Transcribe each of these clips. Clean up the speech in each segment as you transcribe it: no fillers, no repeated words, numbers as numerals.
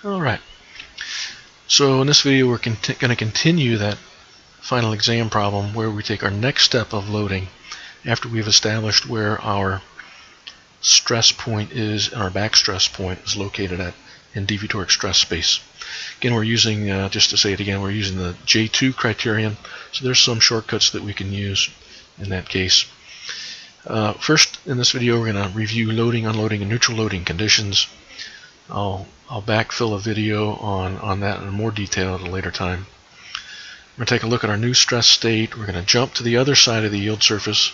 Alright, so in this video we're going to continue that final exam problem where we take our next step of loading after we've established where our stress point is and our back stress point is located at in deviatoric stress space. Again, we're using, just to say it again, we're using the J2 criterion, so there's some shortcuts that we can use in that case. First, in this video, we're going to review loading, unloading, and neutral loading conditions. I'll backfill a video on that in more detail at a later time. We're going to take a look at our new stress state. We're going to jump to the other side of the yield surface.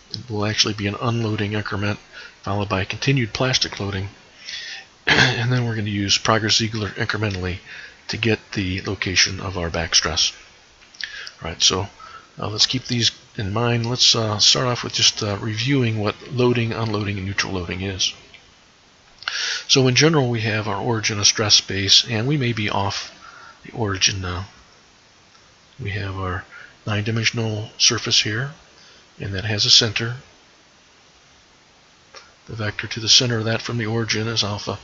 It will actually be an unloading increment followed by continued plastic loading. And then we're going to use Progress-Ziegler incrementally to get the location of our back stress. Alright, so let's keep these in mind. Let's start off with just reviewing what loading, unloading, and neutral loading is. So in general, we have our origin of stress space, and we may be off the origin now. We have our 9-dimensional surface here, and that has a center. The vector to the center of that from the origin is alpha.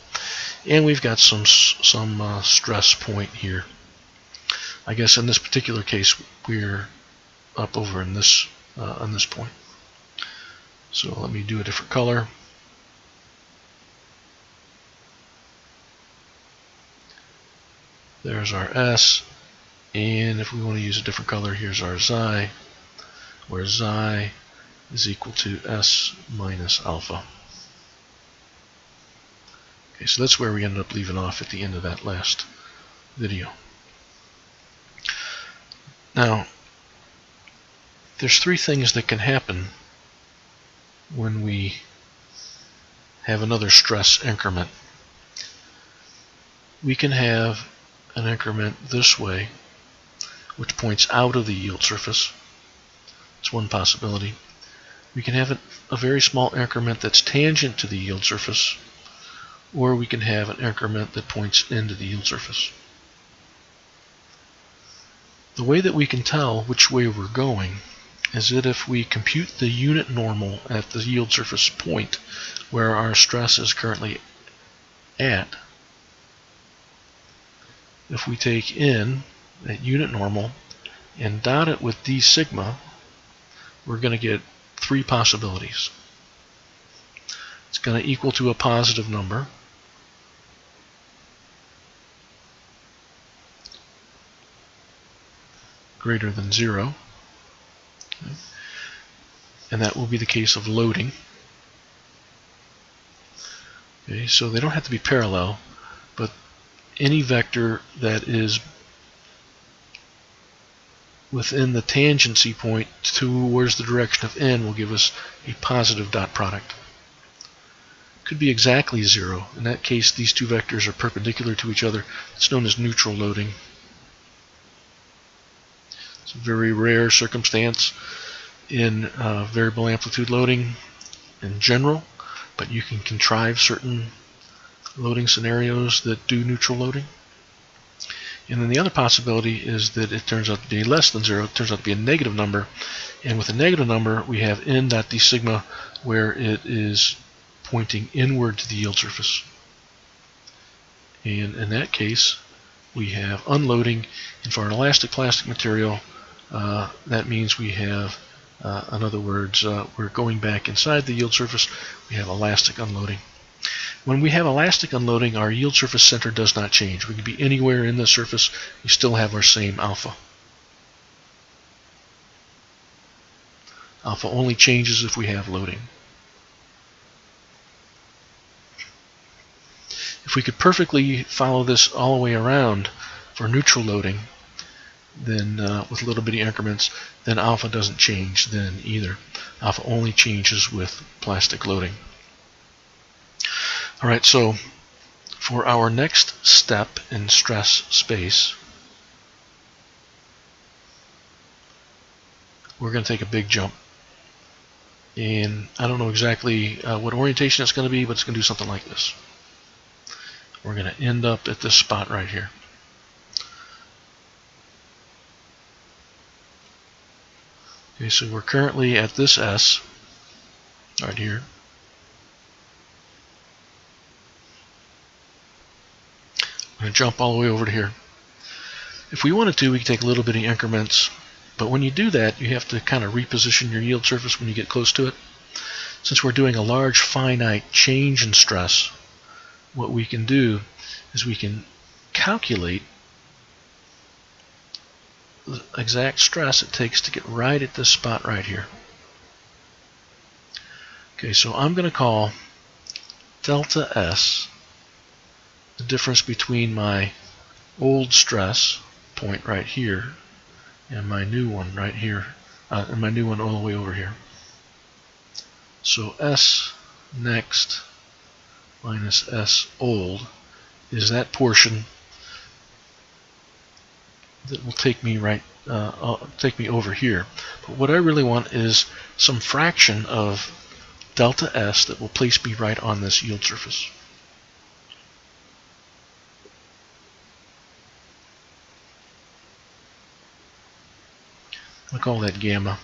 And we've got some stress point here. I guess in this particular case, we're up over in this on this point. So let me do a different color. There's our S, and if we want to use a different color, here's our xi, where xi is equal to S minus alpha. Okay, so that's where we ended up leaving off at the end of that last video. Now, there's three things that can happen when we have another stress increment. We can have an increment this way, which points out of the yield surface. It's one possibility. We can have a very small increment that's tangent to the yield surface, or we can have an increment that points into the yield surface. The way that we can tell which way we're going is that if we compute the unit normal at the yield surface point where our stress is currently at, if we take in that unit normal and dot it with d sigma, we're going to get three possibilities. It's going to equal to a positive number, greater than 0, okay, and that will be the case of loading. Okay, so they don't have to be parallel, but any vector that is within the tangency point towards the direction of n will give us a positive dot product. Could be exactly 0. In that case, these two vectors are perpendicular to each other. It's known as neutral loading. It's a very rare circumstance in variable amplitude loading in general, but you can contrive certain loading scenarios that do neutral loading. And then the other possibility is that it turns out to be less than 0. It turns out to be a negative number, and with a negative number we have n dot d sigma where it is pointing inward to the yield surface. And in that case we have unloading, and for an elastic plastic material that means we have, in other words, we're going back inside the yield surface. We have elastic unloading. When we have elastic unloading, our yield surface center does not change. We can be anywhere in the surface. We still have our same alpha. Alpha only changes if we have loading. If we could perfectly follow this all the way around for neutral loading, then with little bitty increments, then alpha doesn't change then either. Alpha only changes with plastic loading. Alright, so for our next step in stress space, we're going to take a big jump. And I don't know exactly what orientation it's going to be, but it's going to do something like this. We're going to end up at this spot right here. Okay, so we're currently at this S right here. I'm going to jump all the way over to here. If we wanted to, we could take little bitty increments, but when you do that, you have to kind of reposition your yield surface when you get close to it. Since we're doing a large finite change in stress, what we can do is we can calculate the exact stress it takes to get right at this spot right here. Okay, so I'm going to call delta S the difference between my old stress point right here and my new one right here, and my new one all the way over here. So S next minus S old is that portion that will take me over here. But what I really want is some fraction of delta S that will place me right on this yield surface. I'll call that gamma.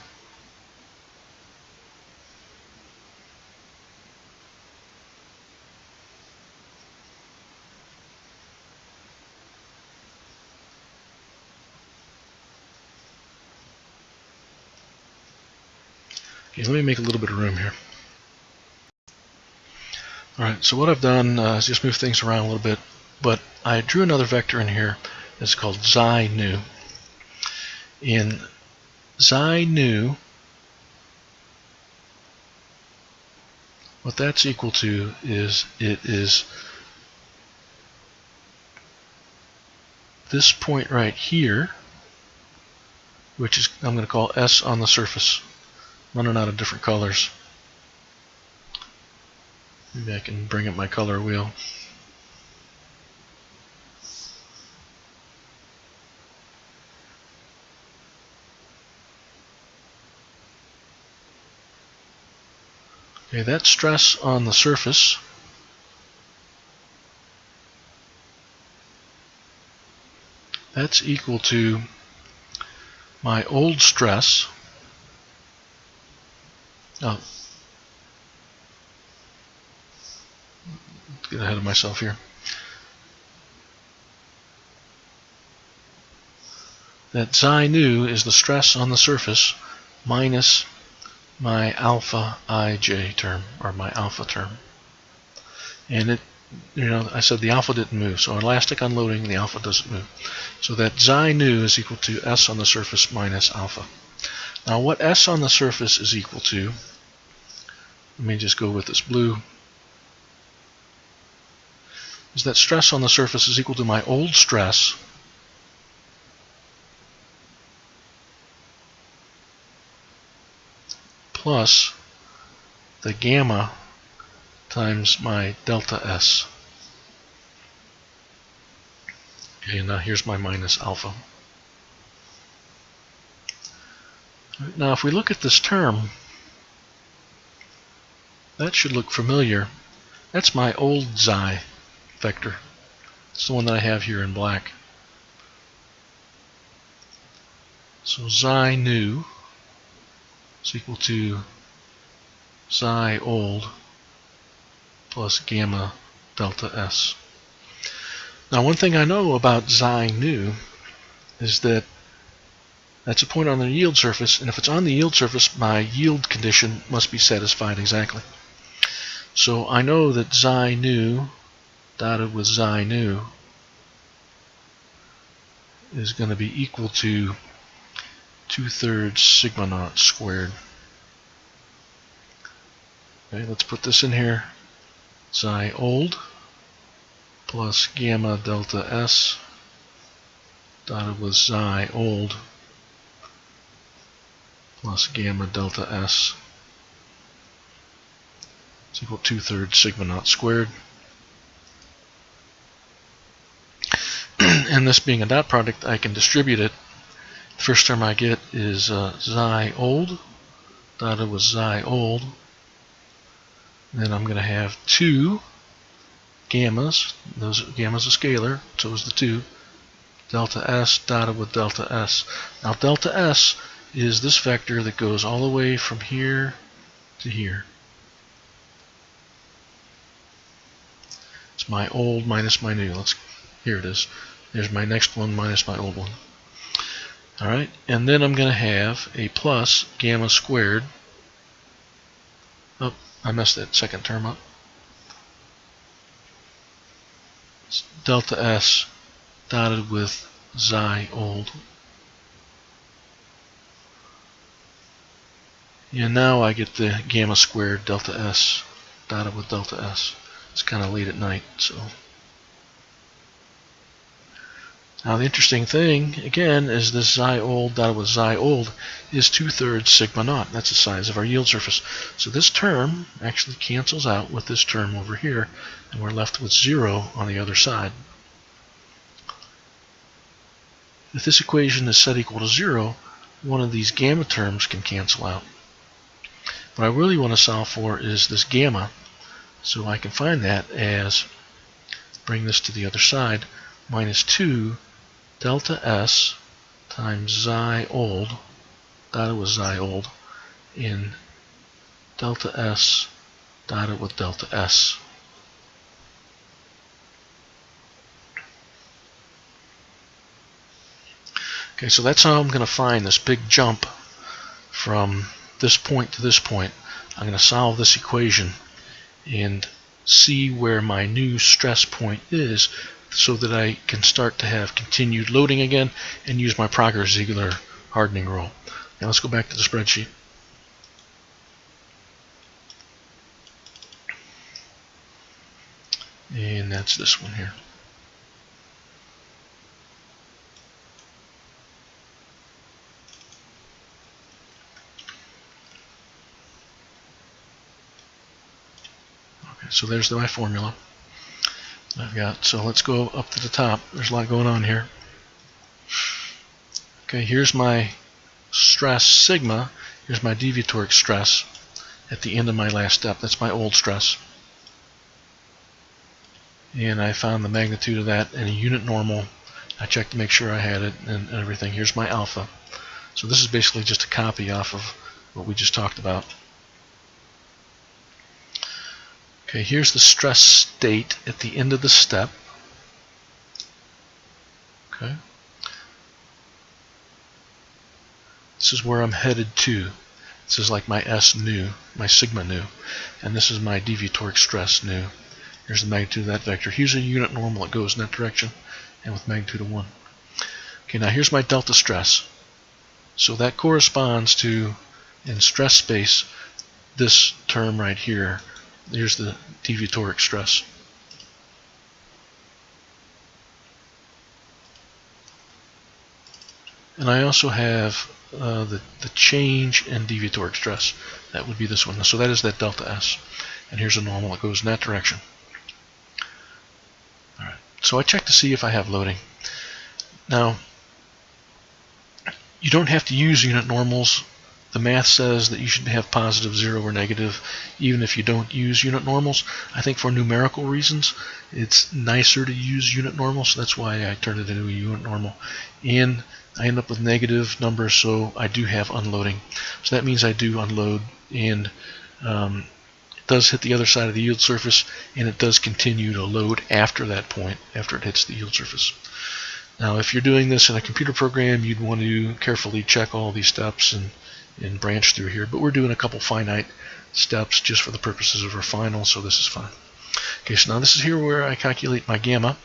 Okay, let me make a little bit of room here. Alright, so what I've done is just move things around a little bit, but I drew another vector in here that's called xi nu. In xi nu, what that's equal to is it is this point right here, which is I'm going to call S on the surface. Running out of different colors. Maybe I can bring up my color wheel. Okay, that stress on the surface that's equal to my old stress. Oh, let's get ahead of myself here. That xi nu is the stress on the surface minus my alpha ij term, or my alpha term. And it, I said the alpha didn't move, so elastic unloading, the alpha doesn't move. So that xi nu is equal to S on the surface minus alpha. Now what S on the surface is equal to, let me just go with this blue, is that stress on the surface is equal to my old stress plus the gamma times my delta S. Okay, now here's my minus alpha. Now if we look at this term, that should look familiar. That's my old xi vector. It's the one that I have here in black. So xi nu is equal to xi old plus gamma delta S. Now one thing I know about xi nu is that that's a point on the yield surface, and if it's on the yield surface, my yield condition must be satisfied exactly. So I know that xi nu dotted with xi nu is going to be equal to 2/3 sigma naught squared. Okay, let's put this in here. Xi old plus gamma delta S dotted with xi old plus gamma delta S is equal to 2/3 sigma naught squared. And this being a dot product, I can distribute it. The first term I get is xi old dotted with xi old. Then I'm going to have 2 gammas. Those gamma's a scalar, so is the 2. Delta S dotted with delta S. Now delta S is this vector that goes all the way from here to here. It's my old minus my new. Let's Here it is. There's my next one minus my old one. Alright, and then I'm going to have a plus gamma squared. Oh, I messed that second term up. It's delta S dotted with xi old. And now I get the gamma squared delta S dotted with delta S. It's kind of late at night, so. Now the interesting thing, again, is this xi old dotted with xi old is 2/3 sigma naught. That's the size of our yield surface. So this term actually cancels out with this term over here, and we're left with 0 on the other side. If this equation is set equal to 0, one of these gamma terms can cancel out. What I really want to solve for is this gamma, so I can find that as, bring this to the other side, minus 2 delta S times xi old, dotted with xi old, in delta S dotted with delta S. Okay, so that's how I'm going to find this big jump from this point to this point. I'm going to solve this equation and see where my new stress point is so that I can start to have continued loading again and use my Progress-Ziegler hardening rule. Now let's go back to the spreadsheet. And that's this one here. Okay, so there's my formula I've got. So let's go up to the top. There's a lot going on here. Okay, here's my stress sigma. Here's my deviatoric stress at the end of my last step. That's my old stress. And I found the magnitude of that in a unit normal. I checked to make sure I had it and everything. Here's my alpha. So this is basically just a copy off of what we just talked about. Okay, here's the stress state at the end of the step. Okay. This is where I'm headed to. This is like my S nu, my sigma nu. And this is my deviatoric stress nu. Here's the magnitude of that vector. Here's a unit normal that goes in that direction and with magnitude of 1. Okay, now here's my delta stress. So that corresponds to, in stress space, this term right here. Here's the deviatoric stress. And I also have the change in deviatoric stress. That would be this one. So that is that delta S. And here's a normal that goes in that direction. All right. So I check to see if I have loading. Now, you don't have to use unit normals. The math says that you should have positive, 0, or negative, even if you don't use unit normals. I think for numerical reasons, it's nicer to use unit normals, so that's why I turned it into a unit normal. And I end up with negative numbers, so I do have unloading. So that means I do unload, and it does hit the other side of the yield surface, and it does continue to load after that point, after it hits the yield surface. Now, if you're doing this in a computer program, you'd want to carefully check all these steps and branch through here, but we're doing a couple finite steps just for the purposes of our final, so this is fine. Okay, so now this is here where I calculate my gamma.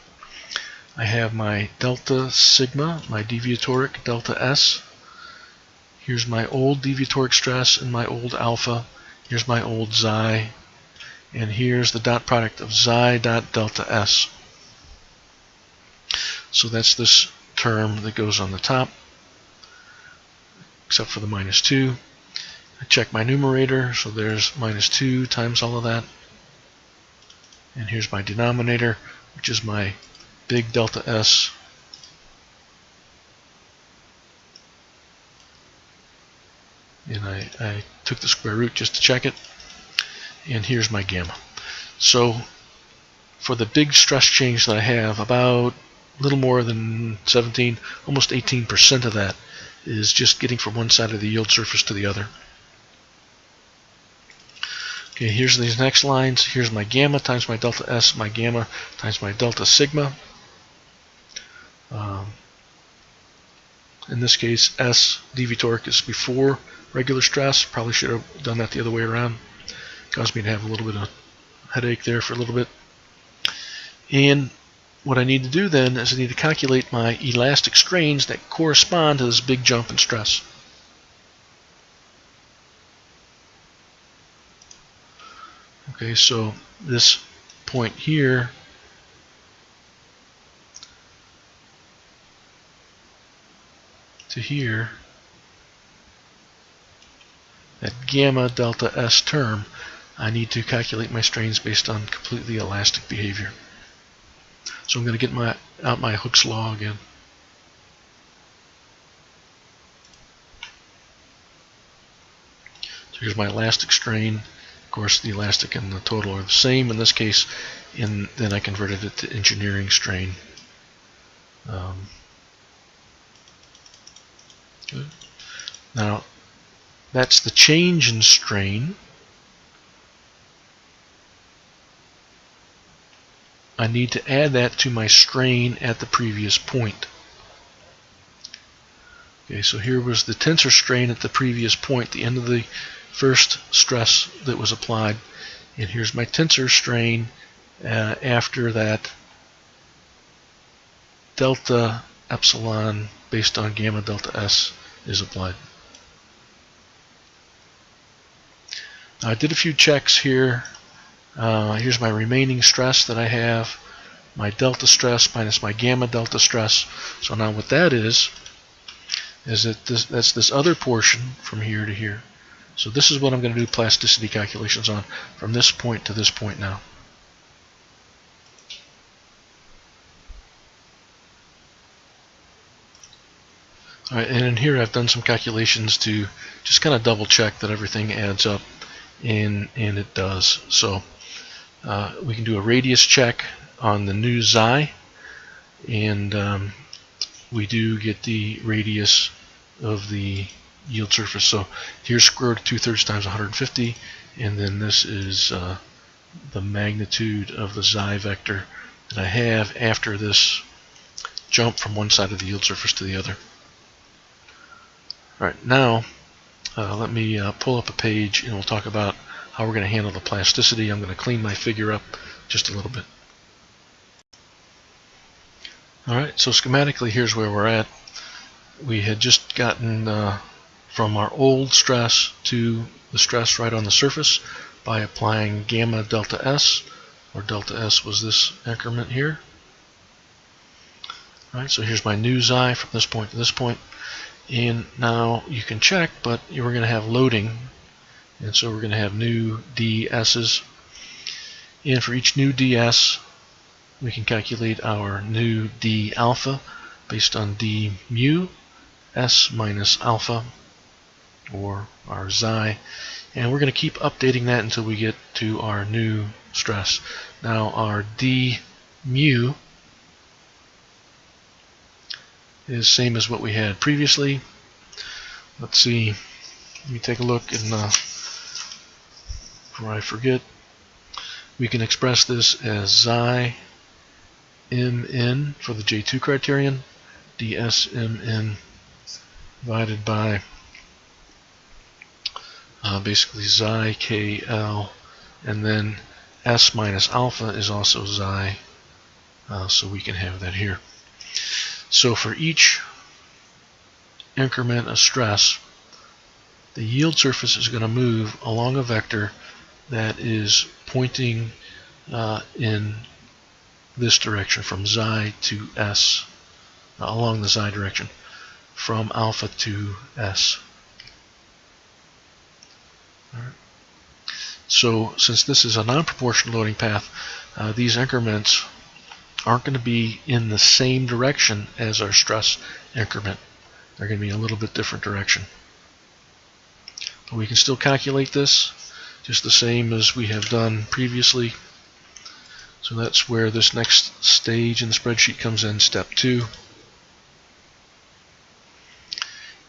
I have my delta sigma, my deviatoric delta S. Here's my old deviatoric stress and my old alpha. Here's my old xi, and here's the dot product of xi dot delta S. So that's this term that goes on the top, except for the minus 2. I check my numerator, so there's minus 2 times all of that. And here's my denominator, which is my big delta S. And I took the square root just to check it. And here's my gamma. So for the big stress change that I have, about a little more than 17, almost 18% of that is just getting from one side of the yield surface to the other. Okay, here's these next lines. Here's my gamma times my delta S, my gamma times my delta sigma. In this case, S dV torque is before regular stress. Probably should have done that the other way around. Caused me to have a little bit of headache there for a little bit. And what I need to do then is I need to calculate my elastic strains that correspond to this big jump in stress. Okay, so this point here to here, that gamma delta S term, I need to calculate my strains based on completely elastic behavior. So I'm going to get out my Hooke's law again. So here's my elastic strain. Of course, the elastic and the total are the same in this case, and then I converted it to engineering strain. Good. Now, that's the change in strain. I need to add that to my strain at the previous point. Okay, so here was the tensor strain at the previous point, the end of the first stress that was applied. And here's my tensor strain after that delta epsilon based on gamma delta S is applied. Now, I did a few checks here. Here's my remaining stress that I have, my delta stress minus my gamma delta stress. So now what that is that that's this other portion from here to here. So this is what I'm going to do plasticity calculations on from this point to this point now. All right, and in here I've done some calculations to just kind of double check that everything adds up, and it does. So we can do a radius check on the new xi, and we do get the radius of the yield surface. So here's square root of 2/3 times 150, and then this is the magnitude of the xi vector that I have after this jump from one side of the yield surface to the other. All right, now let me pull up a page and we'll talk about how we're going to handle the plasticity. I'm going to clean my figure up just a little bit. Alright, so schematically here's where we're at. We had just gotten from our old stress to the stress right on the surface by applying gamma delta S, where delta S was this increment here. Alright, so here's my new xi from this point to this point. And now you can check, but we're going to have loading, and so we're going to have new ds's. And for each new ds, we can calculate our new d alpha based on d mu, s minus alpha, or our xi. And we're going to keep updating that until we get to our new stress. Now our d mu is same as what we had previously. Let's see. Let me take a look, and before I forget, we can express this as xi mn for the J2 criterion, ds mn divided by basically xi kl, and then s minus alpha is also xi, so we can have that here. So for each increment of stress, the yield surface is going to move along a vector that is pointing in this direction from xi to s, along the xi direction, from alpha to s. All right. So since this is a non-proportional loading path, these increments aren't going to be in the same direction as our stress increment. They're going to be in a little bit different direction. But we can still calculate this just the same as we have done previously. So that's where this next stage in the spreadsheet comes in, step 2.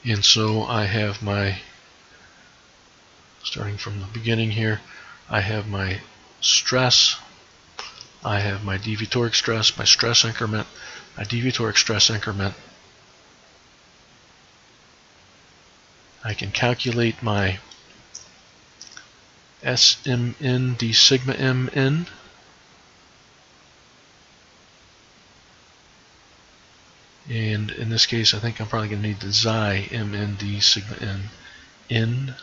And so I have my, starting from the beginning here, I have my stress I have my deviatoric stress, my stress increment, my deviatoric stress increment. I can calculate my SMN d sigma mn. And in this case, I think I'm probably going to need the xi mn d sigma n in,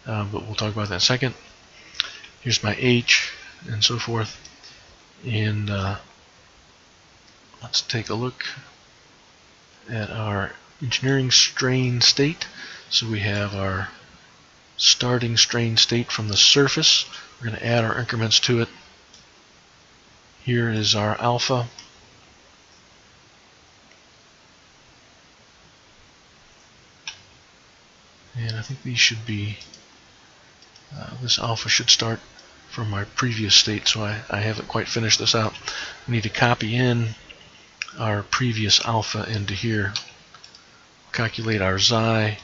but we'll talk about that in a second. Here's my h and so forth. And let's take a look at our engineering strain state. So we have our starting strain state from the surface. We're going to add our increments to it. Here is our alpha. And I think these should be, this alpha should start from my previous state, so I haven't quite finished this out. We need to copy in our previous alpha into here, calculate our xi,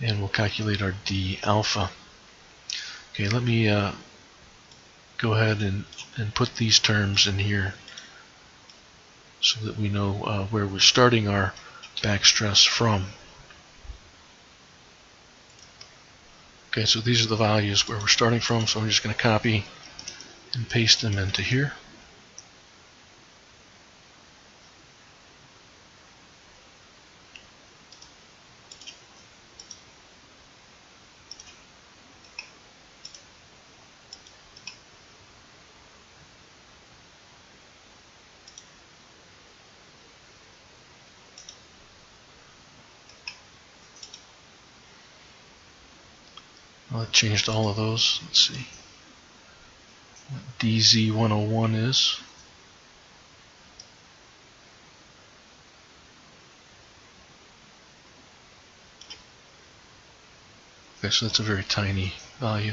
and we'll calculate our d alpha. Okay, let me go ahead and put these terms in here so that we know where we're starting our back stress from. Okay, so these are the values where we're starting from, so I'm just going to copy and paste them into here. Well, it changed all of those. Let's see what DZ101 is. Okay, so that's a very tiny value.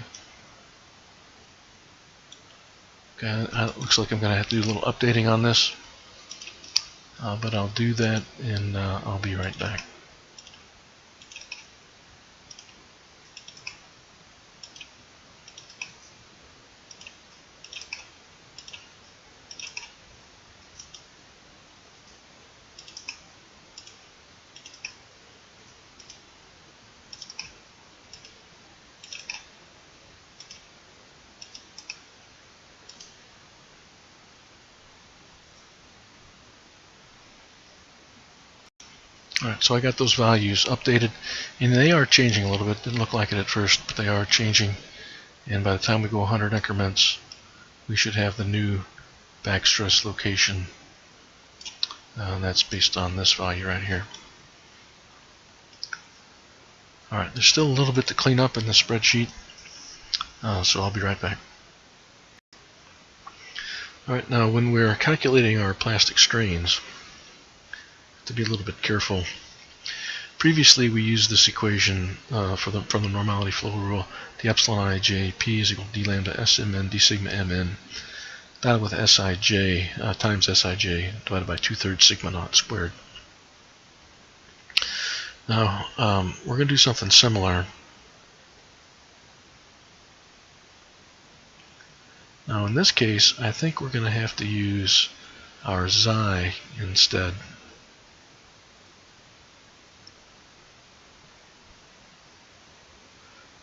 Okay, it looks like I'm going to have to do a little updating on this, but I'll do that and I'll be right back. Alright, so I got those values updated, and they are changing a little bit. Didn't look like it at first, but they are changing. And by the time we go 100 increments, we should have the new back stress location. That's based on this value right here. Alright, there's still a little bit to clean up in the spreadsheet, so I'll be right back. Alright, now when we're calculating our plastic strains, to be a little bit careful. Previously we used this equation from the normality flow rule, the epsilon ij p is equal to d lambda smn d sigma mn, divided with sij times sij divided by 2/3 sigma naught squared. Now we're going to do something similar. Now in this case I think we're going to have to use our xi instead.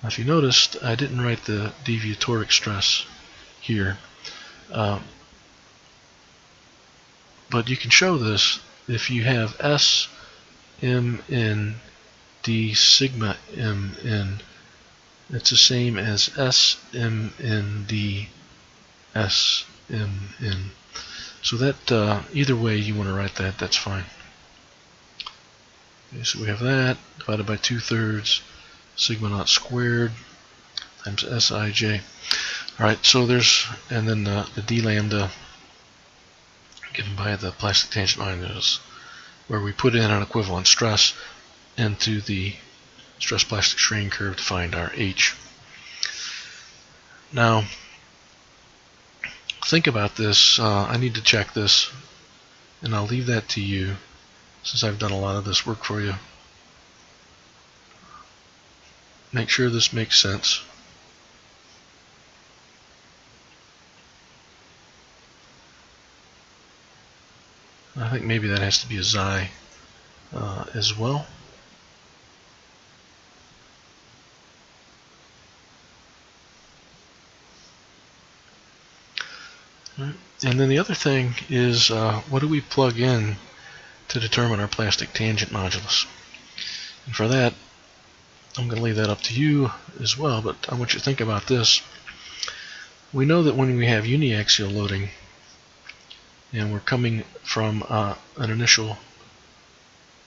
Now if you noticed, I didn't write the deviatoric stress here, but you can show this if you have S mn d sigma mn, it's the same as S mn d S mn. So that either way you want to write that, that's fine. Okay, so we have that divided by 2/3 sigma naught squared times Sij. Alright, so there's, and then the d lambda given by the plastic tangent line is where we put in an equivalent stress into the stress plastic strain curve to find our H. Now, think about this. I need to check this, and I'll leave that to you since I've done a lot of this work for you. Make sure this makes sense. I think maybe that has to be a xi as well. Right. And then the other thing is, what do we plug in to determine our plastic tangent modulus? And for that, I'm going to leave that up to you as well, but I want you to think about this. We know that when we have uniaxial loading, and we're coming from an initial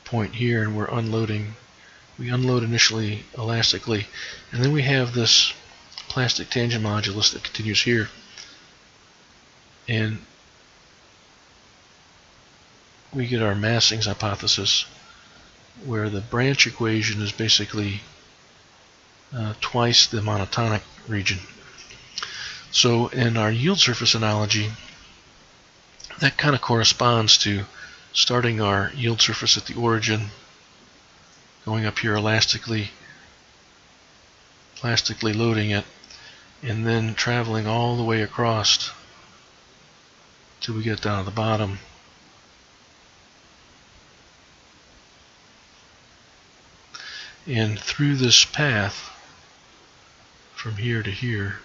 point here, and we're unloading, we unload initially elastically, and then we have this plastic tangent modulus that continues here, and we get our Massing's hypothesis, where the branch equation is basically twice the monotonic region. So in our yield surface analogy, that kind of corresponds to starting our yield surface at the origin, going up here elastically loading it, and then traveling all the way across till we get down to the bottom. And through this path, from here to here,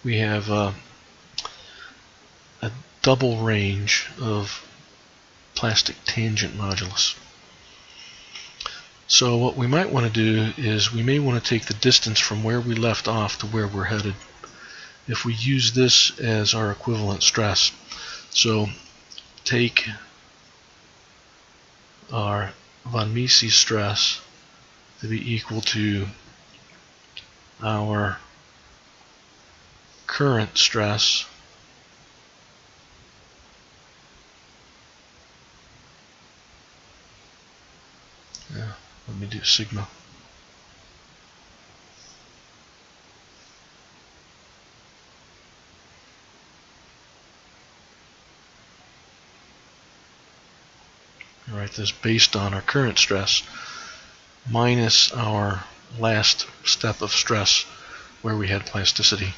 we have a double range of plastic tangent modulus. So what we might want to do is we may want to take the distance from where we left off to where we're headed. If we use this as our equivalent stress, so take our von Mises stress to be equal to our current stress let me do sigma. Write this based on our current stress minus our last step of stress where we had plasticity.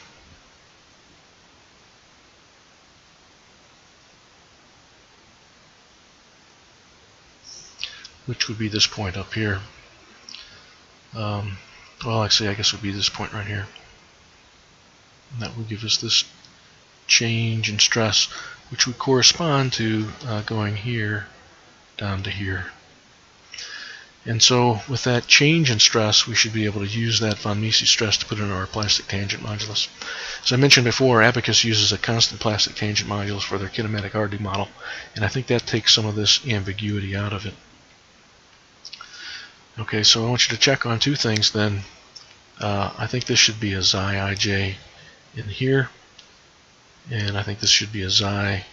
Which would be this point up here. Well, actually, I guess it would be this point right here. And that would give us this change in stress, which would correspond to going here down to here. And so with that change in stress, we should be able to use that von Mises stress to put into our plastic tangent modulus. As I mentioned before, Abacus uses a constant plastic tangent modulus for their kinematic Hardy model, and I think that takes some of this ambiguity out of it. Okay, so I want you to check on two things then. I think this should be a xi ij in here, and I think this should be a xi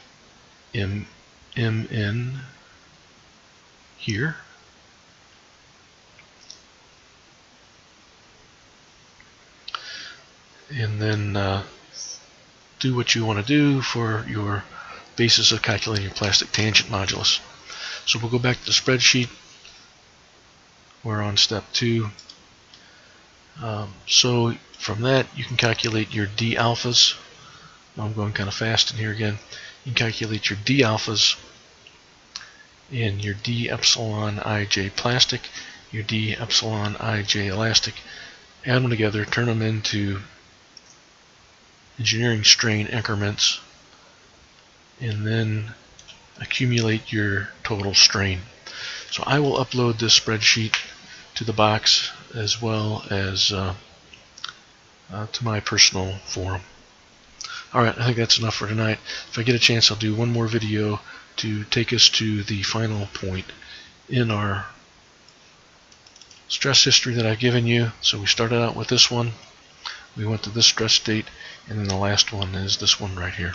mn here. And then do what you want to do for your basis of calculating your plastic tangent modulus. So we'll go back to the spreadsheet. We're on step 2. So from that you can calculate your d alphas. I'm going kind of fast in here again. You can calculate your d alphas and your d epsilon ij plastic, your d epsilon ij elastic. Add them together, turn them into engineering strain increments, and then accumulate your total strain. So I will upload this spreadsheet to the box as well as to my personal forum. Alright, I think that's enough for tonight. If I get a chance, I'll do one more video to take us to the final point in our stress history that I've given you. So we started out with this one, we went to this stress state, and then the last one is this one right here.